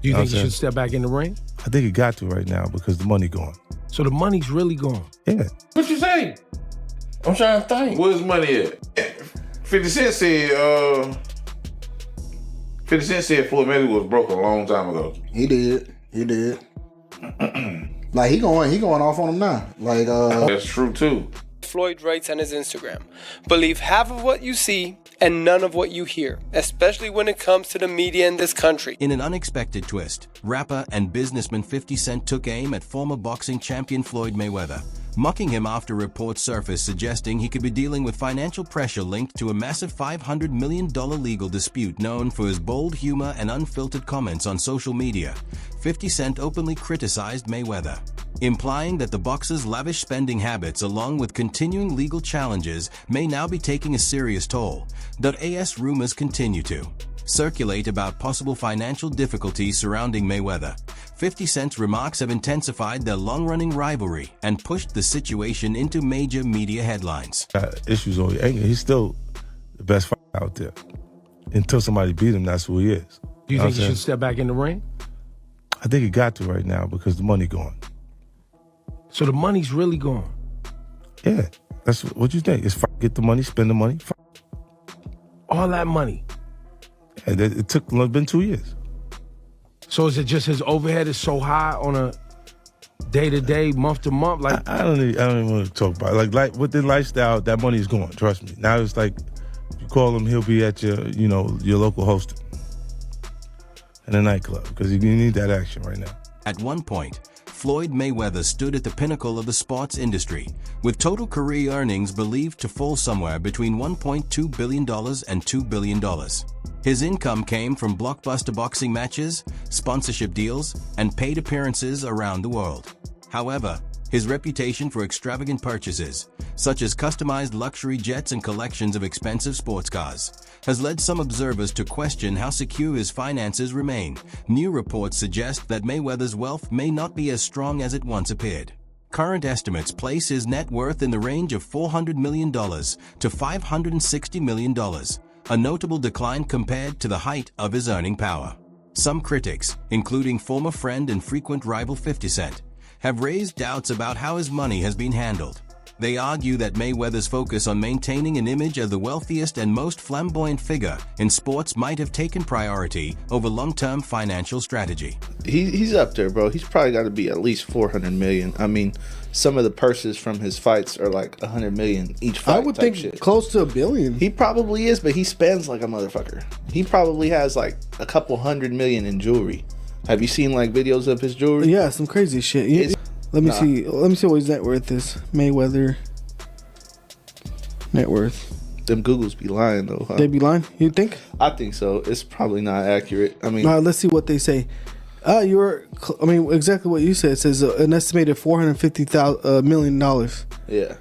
Do you think he should step back in the ring? I think he got to right now because the money gone. So the money's really gone? Yeah. What you say? I'm trying to think. Where's money at? 50 Cent said, 50 Cent said Floyd Mayweather was broke a long time ago. He did. Like he going off on him now. Like That's true too. Floyd writes on his Instagram, "Believe half of what you see and none of what you hear, especially when it comes to the media in this country." In an unexpected twist, rapper and businessman 50 Cent took aim at former boxing champion Floyd Mayweather, mocking him after reports surfaced suggesting he could be dealing with financial pressure linked to a massive $500 million legal dispute. Known for his bold humor and unfiltered comments on social media, 50 Cent openly criticized Mayweather, implying that the boxer's lavish spending habits along with continuing legal challenges may now be taking a serious toll. AS rumors continue to circulate about possible financial difficulties surrounding Mayweather. 50 Cent's remarks have intensified their long-running rivalry and pushed the situation into major media headlines. Issues over here. He's still the best fighter out there. Until somebody beat him, that's who he is. Do you think he should step back in the ring? I think he got to right now because the money gone. So the money's really gone? Yeah. That's what you think. It's get the money, spend the money. All that money? Yeah, it's been 2 years. So is it just his overhead is so high on a day-to-day, month-to-month? Like I don't even want to talk about it. Like with the lifestyle, that money's gone. Trust me. Now it's like if you call him, he'll be at your local host in a nightclub because you need that action right now. At one point, Floyd Mayweather stood at the pinnacle of the sports industry, with total career earnings believed to fall somewhere between $1.2 billion and $2 billion. His income came from blockbuster boxing matches, sponsorship deals, and paid appearances around the world. However, his reputation for extravagant purchases, such as customized luxury jets and collections of expensive sports cars, has led some observers to question how secure his finances remain. New reports suggest that Mayweather's wealth may not be as strong as it once appeared. Current estimates place his net worth in the range of $400 million to $560 million, a notable decline compared to the height of his earning power. Some critics, including former friend and frequent rival 50 Cent, have raised doubts about how his money has been handled. They argue that Mayweather's focus on maintaining an image of the wealthiest and most flamboyant figure in sports might have taken priority over long-term financial strategy. He's up there, bro. He's probably got to be at least 400 million. I mean, some of the purses from his fights are like 100 million each fight. I would think shit. Close to $1 billion. He probably is, but he spends like a motherfucker. He probably has like a couple $100 million in jewelry. Have you seen like videos of his jewelry? Yeah, some crazy shit. Let me see. Let me see what his net worth is. Mayweather net worth. Them Googles be lying though. Huh? They be lying. You think? I think so. It's probably not accurate. I mean, let's see what they say. Exactly what you said. It says an estimated $450 million. Yeah.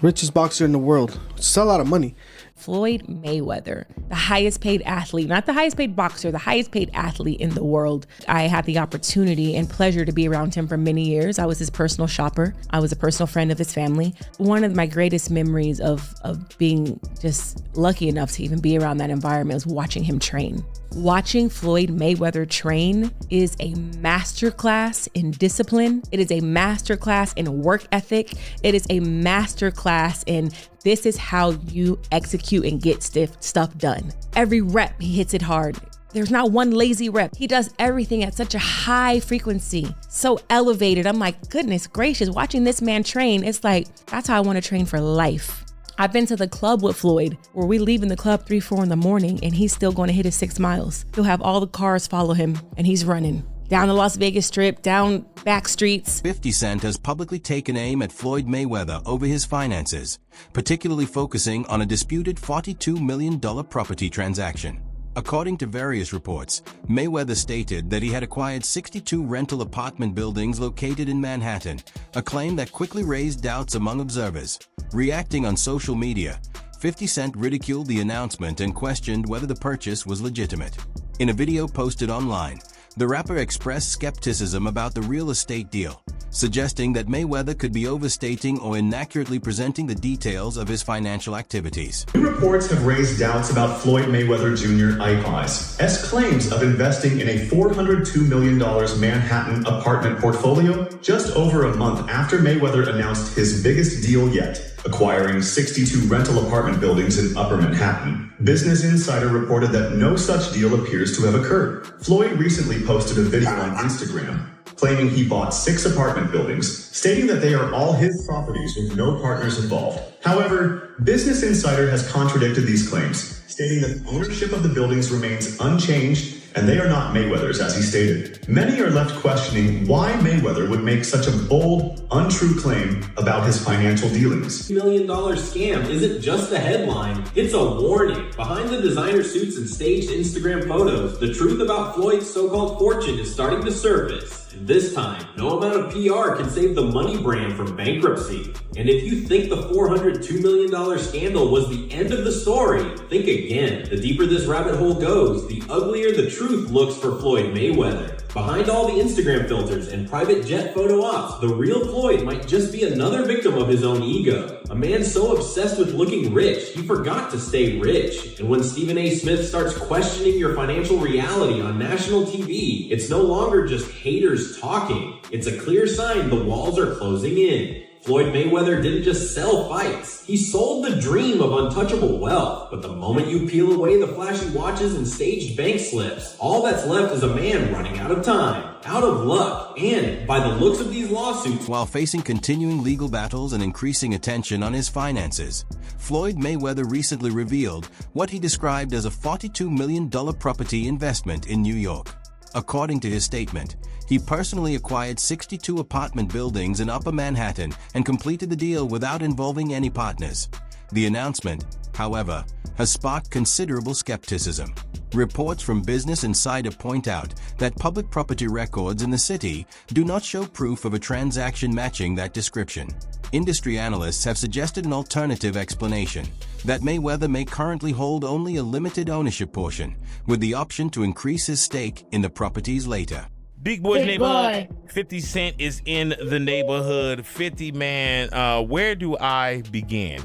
Richest boxer in the world. It's a lot of money. Floyd Mayweather, the highest paid athlete, not the highest paid boxer, the highest paid athlete in the world. I had the opportunity and pleasure to be around him for many years. I was his personal shopper. I was a personal friend of his family. One of my greatest memories of being just lucky enough to even be around that environment was watching him train. Watching Floyd Mayweather train is a masterclass in discipline. It is a masterclass in work ethic. It is a masterclass in this is how you execute and get stuff done. Every rep, he hits it hard. There's not one lazy rep. He does everything at such a high frequency, so elevated. I'm like, goodness gracious, watching this man train, it's like, that's how I want to train for life. I've been to the club with Floyd where we leave in the club 3, 4 in the morning and he's still going to hit his 6 miles. He'll have all the cars follow him and he's running down the Las Vegas Strip, down back streets. 50 Cent has publicly taken aim at Floyd Mayweather over his finances, particularly focusing on a disputed $42 million property transaction. According to various reports, Mayweather stated that he had acquired 62 rental apartment buildings located in Manhattan, a claim that quickly raised doubts among observers. Reacting on social media, 50 Cent ridiculed the announcement and questioned whether the purchase was legitimate. In a video posted online, the rapper expressed skepticism about the real estate deal, suggesting that Mayweather could be overstating or inaccurately presenting the details of his financial activities. New reports have raised doubts about Floyd Mayweather Jr. IPI's claims of investing in a $402 million Manhattan apartment portfolio just over a month after Mayweather announced his biggest deal yet, acquiring 62 rental apartment buildings in Upper Manhattan. Business Insider reported that no such deal appears to have occurred. Floyd recently posted a video on Instagram claiming he bought 6 apartment buildings, stating that they are all his properties with no partners involved. However, Business Insider has contradicted these claims, stating that ownership of the buildings remains unchanged and they are not Mayweather's, as he stated. Many are left questioning why Mayweather would make such a bold, untrue claim about his financial dealings. $1 million scam isn't just a headline, it's a warning. Behind the designer suits and staged Instagram photos, the truth about Floyd's so-called fortune is starting to surface. And this time, no amount of PR can save the money brand from bankruptcy. And if you think the $402 million scandal was the end of the story, think again. The deeper this rabbit hole goes, the uglier the truth looks for Floyd Mayweather. Behind all the Instagram filters and private jet photo ops, the real Floyd might just be another victim of his own ego. A man so obsessed with looking rich, he forgot to stay rich. And when Stephen A. Smith starts questioning your financial reality on national TV, it's no longer just haters talking. It's a clear sign the walls are closing in. Floyd Mayweather didn't just sell fights, he sold the dream of untouchable wealth. But the moment you peel away the flashy watches and staged bank slips, all that's left is a man running out of time, out of luck, and by the looks of these lawsuits, while facing continuing legal battles and increasing attention on his finances, Floyd Mayweather recently revealed what he described as a $42 million property investment in New York. According to his statement, he personally acquired 62 apartment buildings in Upper Manhattan and completed the deal without involving any partners. The announcement, however, has sparked considerable skepticism. Reports from Business Insider point out that public property records in the city do not show proof of a transaction matching that description. Industry analysts have suggested an alternative explanation, that Mayweather may currently hold only a limited ownership portion, with the option to increase his stake in the properties later. Big Boy's Neighborhood, 50 Cent is in the neighborhood. 50, man, where do I begin?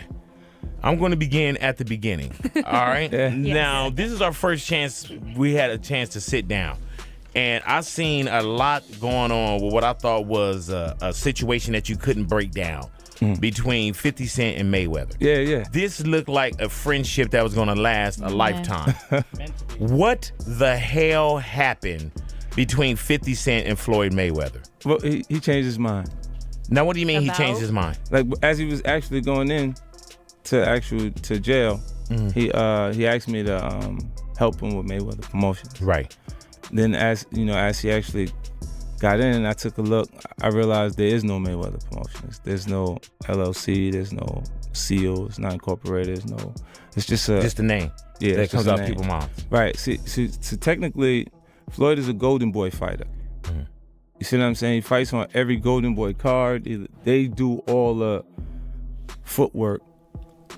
I'm going to begin at the beginning, all right? Now, this is our first chance. We had a chance to sit down. And I seen a lot going on with what I thought was a situation that you couldn't break down between 50 Cent and Mayweather. Yeah. This looked like a friendship that was going to last a lifetime. What the hell happened between 50 Cent and Floyd Mayweather? Well, he changed his mind. Now, what do you mean he changed his mind? Like, as he was actually going in to jail, he asked me to help him with Mayweather Promotions. Right. Then as he actually got in, I took a look. I realized there is no Mayweather Promotions. There's no LLC. There's no seal. It's not incorporated. It's just a name. Yeah, that comes out people's mouths. Right. See, technically, Floyd is a Golden Boy fighter. You see what I'm saying? He fights on every Golden Boy card. They do all the footwork.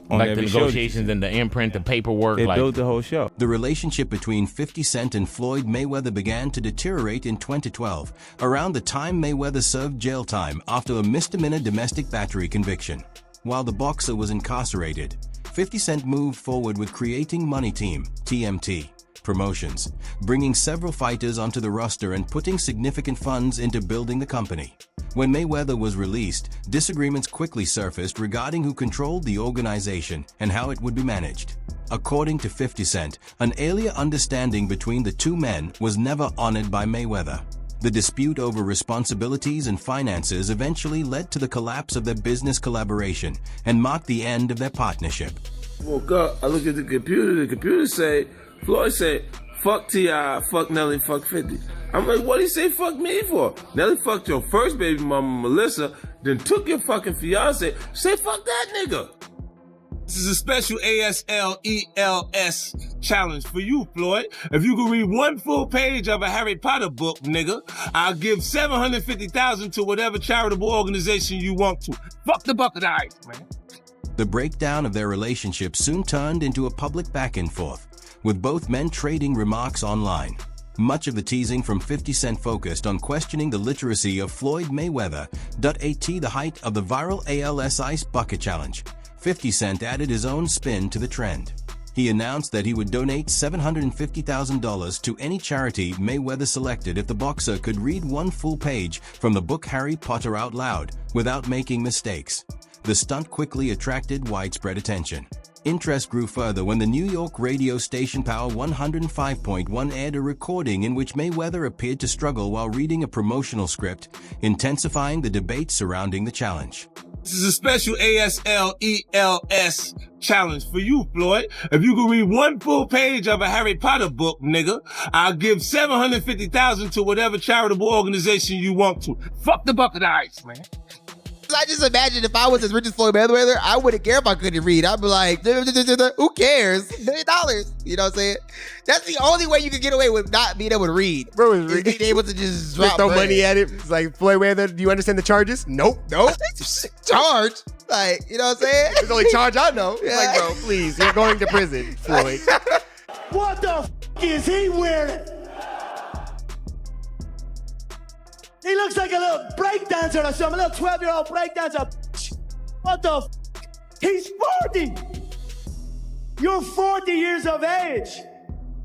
Like the negotiations and the imprint, the paperwork. They built the whole show. The relationship between 50 Cent and Floyd Mayweather began to deteriorate in 2012, around the time Mayweather served jail time after a misdemeanor domestic battery conviction. While the boxer was incarcerated, 50 Cent moved forward with creating Money Team, TMT, Promotions, bringing several fighters onto the roster and putting significant funds into building the company. When Mayweather was released, disagreements quickly surfaced regarding who controlled the organization and how it would be managed. According to 50 Cent, an earlier understanding between the two men was never honored by Mayweather. The dispute over responsibilities and finances eventually led to the collapse of their business collaboration and marked the end of their partnership. Woke up, I look at the computer say, Floyd said, fuck T.I., fuck Nelly, fuck 50. I'm like, what'd he say fuck me for? Nelly fucked your first baby mama, Melissa, then took your fucking fiance. Say fuck that nigga. This is a special ASLELS challenge for you, Floyd. If you can read one full page of a Harry Potter book, nigga, I'll give $750,000 to whatever charitable organization you want to. Fuck the bucket of ice, man. The breakdown of their relationship soon turned into a public back and forth, with both men trading remarks online. Much of the teasing from 50 Cent focused on questioning the literacy of Floyd Mayweather. At the height of the viral ALS Ice Bucket Challenge, 50 Cent added his own spin to the trend. He announced that he would donate $750,000 to any charity Mayweather selected if the boxer could read one full page from the book Harry Potter out loud without making mistakes. The stunt quickly attracted widespread attention. Interest grew further when the New York radio station Power 105.1 aired a recording in which Mayweather appeared to struggle while reading a promotional script, intensifying the debate surrounding the challenge. This is a special ASLELS challenge for you, Floyd. If you can read one full page of a Harry Potter book, nigga, I'll give $750,000 to whatever charitable organization you want to. Fuck the bucket of ice, man. I just imagine if I was as rich as Floyd Mayweather, I wouldn't care if I couldn't read. I'd be like, who cares? $1 million. You know what I'm saying? That's the only way you can get away with not being able to read. Bro, is being able to just drop throw money at it. It's like, Floyd Mayweather, do you understand the charges? Nope. Charge? Like, you know what I'm saying? It's the only charge I know. Yeah. Like, bro, please, you're going to prison, Floyd. What the f*** is he wearing? He looks like a little breakdancer or something, a little 12-year-old breakdancer. What the f***? He's 40. You're 40 years of age.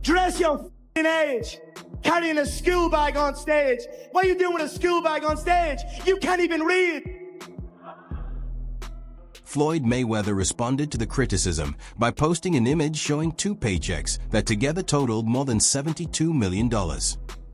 Dress your f***ing age. Carrying a school bag on stage. What are you doing with a school bag on stage? You can't even read. Floyd Mayweather responded to the criticism by posting an image showing 2 paychecks that together totaled more than $72 million.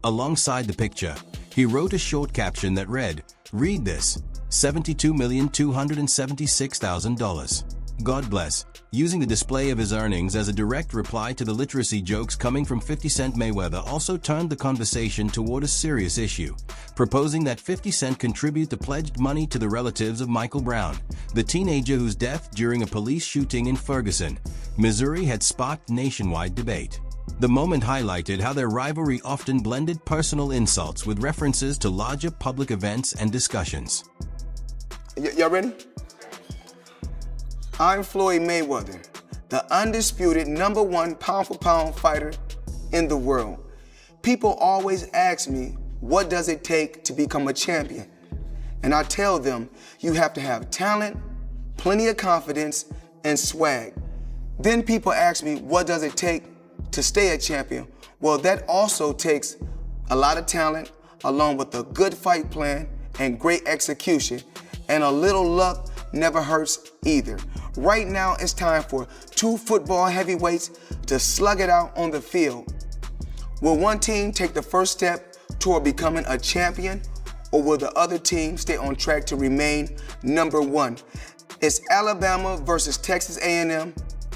Alongside the picture, he wrote a short caption that read, "Read this, $72,276,000. God bless," using the display of his earnings as a direct reply to the literacy jokes coming from 50 Cent. Mayweather also turned the conversation toward a serious issue, proposing that 50 Cent contribute the pledged money to the relatives of Michael Brown, the teenager whose death during a police shooting in Ferguson, Missouri had sparked nationwide debate. The moment highlighted how their rivalry often blended personal insults with references to larger public events and discussions. Y'all ready? I'm Floyd Mayweather, the undisputed #1 pound-for-pound fighter in the world. People always ask me, what does it take to become a champion? And I tell them, you have to have talent, plenty of confidence, and swag. Then people ask me, what does it take to stay a champion? Well, that also takes a lot of talent, along with a good fight plan and great execution, and a little luck never hurts either. Right now, it's time for 2 football heavyweights to slug it out on the field. Will one team take the first step toward becoming a champion, or will the other team stay on track to remain #1? It's Alabama versus Texas A&M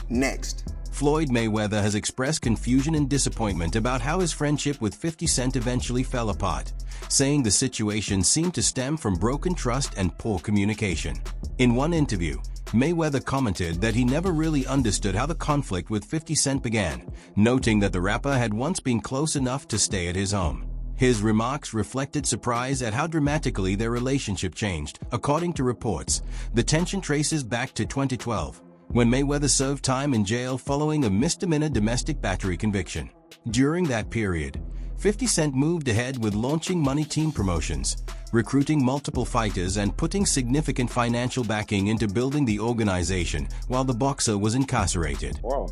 next. Floyd Mayweather has expressed confusion and disappointment about how his friendship with 50 Cent eventually fell apart, saying the situation seemed to stem from broken trust and poor communication. In one interview, Mayweather commented that he never really understood how the conflict with 50 Cent began, noting that the rapper had once been close enough to stay at his home. His remarks reflected surprise at how dramatically their relationship changed. According to reports, the tension traces back to 2012. When Mayweather served time in jail following a misdemeanor domestic battery conviction. During that period, 50 Cent moved ahead with launching Money Team Promotions, recruiting multiple fighters and putting significant financial backing into building the organization while the boxer was incarcerated. Wow.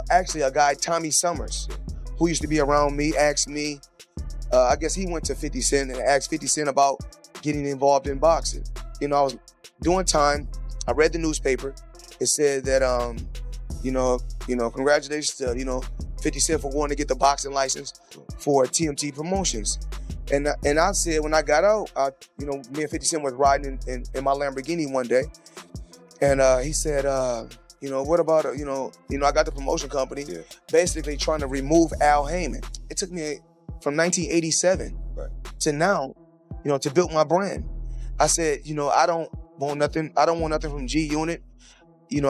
Actually, a guy, Tommy Summers, who used to be around me, asked me, I guess he went to 50 Cent and asked 50 Cent about getting involved in boxing. You know, I was doing time, I read the newspaper. It said that, congratulations to, 50 Cent for wanting to get the boxing license for TMT Promotions. And I said, when I got out, me and 50 Cent was riding in my Lamborghini one day. And he said, what about, I got the promotion company, basically trying to remove Al Heyman. It took me from 1987 to now, to build my brand. I said, I don't want nothing from G Unit. You know,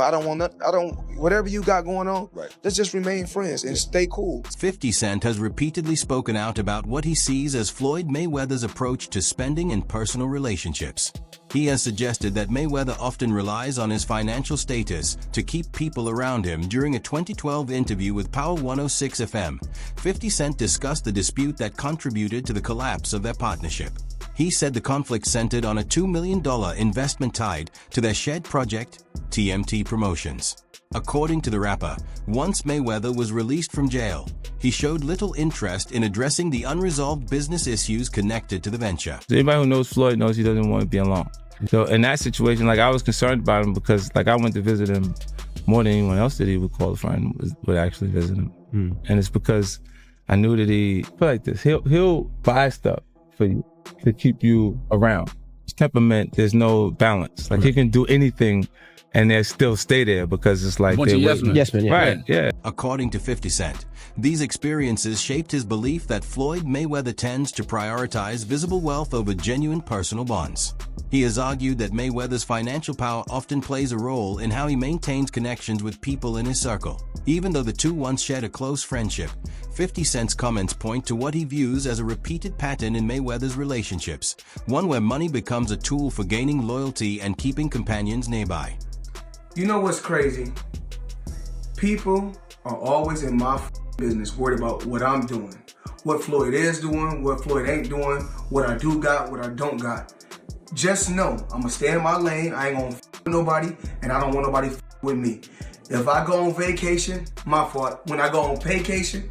whatever you got going on, let's just remain friends and stay cool. 50 Cent has repeatedly spoken out about what he sees as Floyd Mayweather's approach to spending and personal relationships. He has suggested that Mayweather often relies on his financial status to keep people around him. During a 2012 interview with Power 106 FM, 50 Cent discussed the dispute that contributed to the collapse of their partnership. He said the conflict centered on a $2 million investment tied to their shared project, TMT Promotions. According to the rapper, once Mayweather was released from jail, he showed little interest in addressing the unresolved business issues connected to the venture. Anybody who knows Floyd knows he doesn't want to be alone. So in that situation, like, I was concerned about him because, like, I went to visit him more than anyone else that he would qualify and would actually visit him. And it's because I knew that he'll buy stuff for you to keep you around. His temperament, there's no balance. Like, he can do anything and they still stay there because it's like they're yes men, right, yeah. According to 50 Cent, these experiences shaped his belief that Floyd Mayweather tends to prioritize visible wealth over genuine personal bonds. He has argued that Mayweather's financial power often plays a role in how he maintains connections with people in his circle. Even though the two once shared a close friendship, 50 Cent's comments point to what he views as a repeated pattern in Mayweather's relationships, one where money becomes a tool for gaining loyalty and keeping companions nearby. You know what's crazy? People are always in my business, worried about what I'm doing, what Floyd is doing, what Floyd ain't doing, what I do got, what I don't got. Just know, I'm gonna stay in my lane. I ain't gonna with nobody, and I don't want nobody with me. If I go on vacation, my fault. When I go on vacation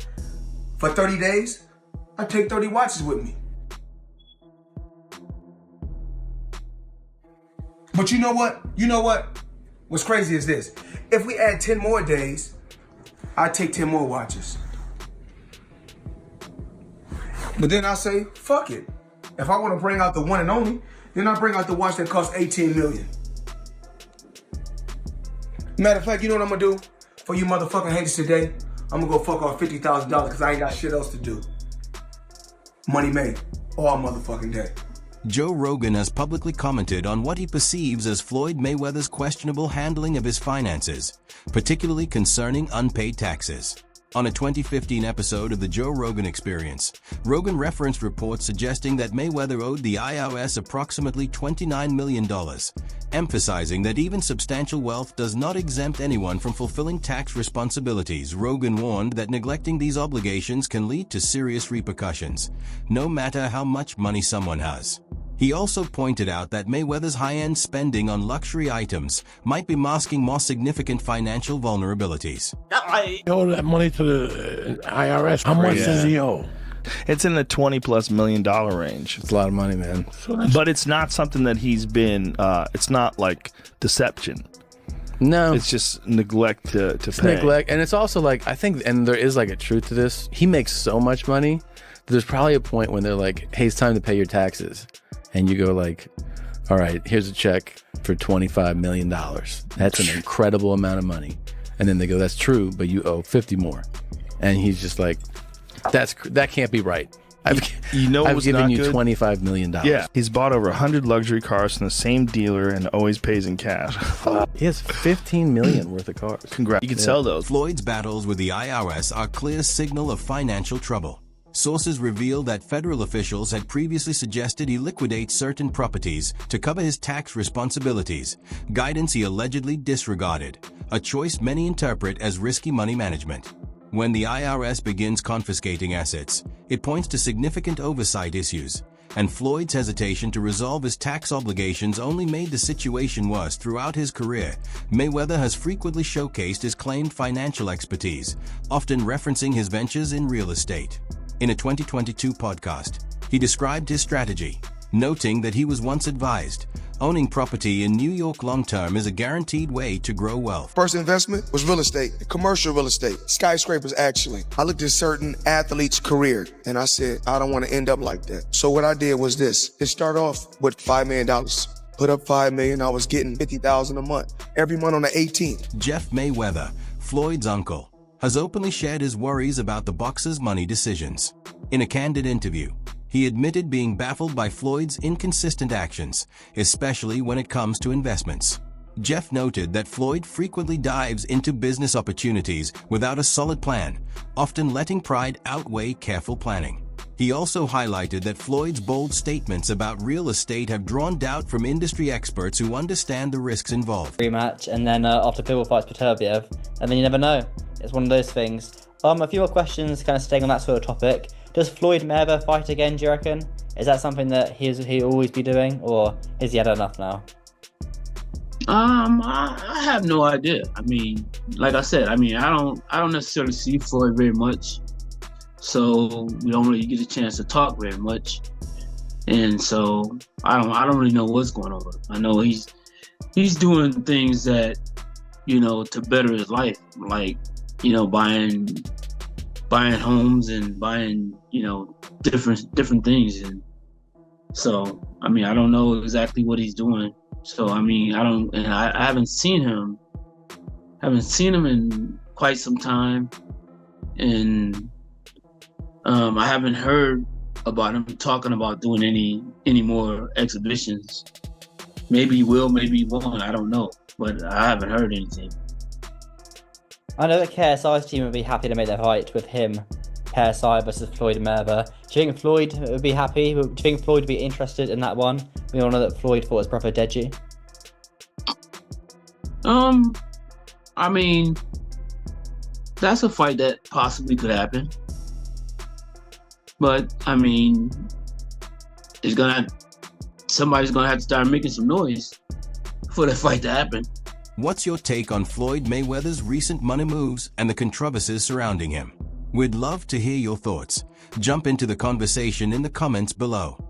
for 30 days, I take 30 watches with me. But you know what? What's crazy is this. If we add 10 more days, I take 10 more watches. But then I say, fuck it. If I want to bring out the one and only, then I bring out the watch that costs $18 million. Matter of fact, you know what I'm gonna do for you motherfucking haters today? I'm gonna go fuck off $50,000 because I ain't got shit else to do. Money made all motherfucking day. Joe Rogan has publicly commented on what he perceives as Floyd Mayweather's questionable handling of his finances, particularly concerning unpaid taxes. On a 2015 episode of The Joe Rogan Experience, Rogan referenced reports suggesting that Mayweather owed the IRS approximately $29 million, emphasizing that even substantial wealth does not exempt anyone from fulfilling tax responsibilities. Rogan warned that neglecting these obligations can lead to serious repercussions, no matter how much money someone has. He also pointed out that Mayweather's high-end spending on luxury items might be masking more significant financial vulnerabilities. I owe that money to the IRS. How much does he owe? It's in the $20+ million range. It's a lot of money, man. But it's not something that he's been, it's not like deception. No. It's just neglect to It's pay. neglect. And it's also like, I think, and there is like a truth to this. He makes so much money. There's probably a point when they're like, hey, it's time to pay your taxes. And you go like, all right, here's a check for $25 million. That's an incredible amount of money. And then they go, that's true, but you owe 50 more. And he's just like, that can't be right. I've given you $25 million. Yeah, he's bought over 100 luxury cars from the same dealer and always pays in cash. He has $15 million worth of cars. Congrats. You can sell those. Floyd's battles with the IRS are a clear signal of financial trouble. Sources reveal that federal officials had previously suggested he liquidate certain properties to cover his tax responsibilities, guidance he allegedly disregarded, a choice many interpret as risky money management. When the IRS begins confiscating assets, it points to significant oversight issues, and Floyd's hesitation to resolve his tax obligations only made the situation worse. Throughout his career, Mayweather has frequently showcased his claimed financial expertise, often referencing his ventures in real estate. In a 2022 podcast, he described his strategy, noting that he was once advised, owning property in New York long-term is a guaranteed way to grow wealth. First investment was real estate, commercial real estate, skyscrapers actually. I looked at certain athletes' career and I said, I don't want to end up like that. So what I did was this. It started off with $5 million. Put up $5 million, I was getting $50,000 a month, every month on the 18th. Jeff Mayweather, Floyd's uncle, has openly shared his worries about the boxer's money decisions. In a candid interview, he admitted being baffled by Floyd's inconsistent actions, especially when it comes to investments. Jeff noted that Floyd frequently dives into business opportunities without a solid plan, often letting pride outweigh careful planning. He also highlighted that Floyd's bold statements about real estate have drawn doubt from industry experts who understand the risks involved. Rematch, and then after Pitbull fights Peterbiev, and then you never know. It's one of those things. A few more questions, kind of staying on that sort of topic. Does Floyd Mayweather fight again, do you reckon? Is that something that he'll always be doing, or has he had enough now? I have no idea. I mean, like I said, I don't necessarily see Floyd very much, so we don't really get a chance to talk very much, and so I don't really know what's going on. I know he's doing things that, to better his life, like, buying homes and buying, different things, and so I don't know exactly what he's doing. So I haven't seen him in quite some time, and I haven't heard about him talking about doing any more exhibitions. Maybe he will, maybe he won't. I don't know, but I haven't heard anything. I know that KSI's team would be happy to make their fight with him, KSI versus Floyd Mayweather. Do you think Floyd would be happy? Do you think Floyd would be interested in that one? We all know that Floyd fought his brother Deji. That's a fight that possibly could happen. But somebody's gonna have to start making some noise for the fight to happen. What's your take on Floyd Mayweather's recent money moves and the controversies surrounding him? We'd love to hear your thoughts. Jump into the conversation in the comments below.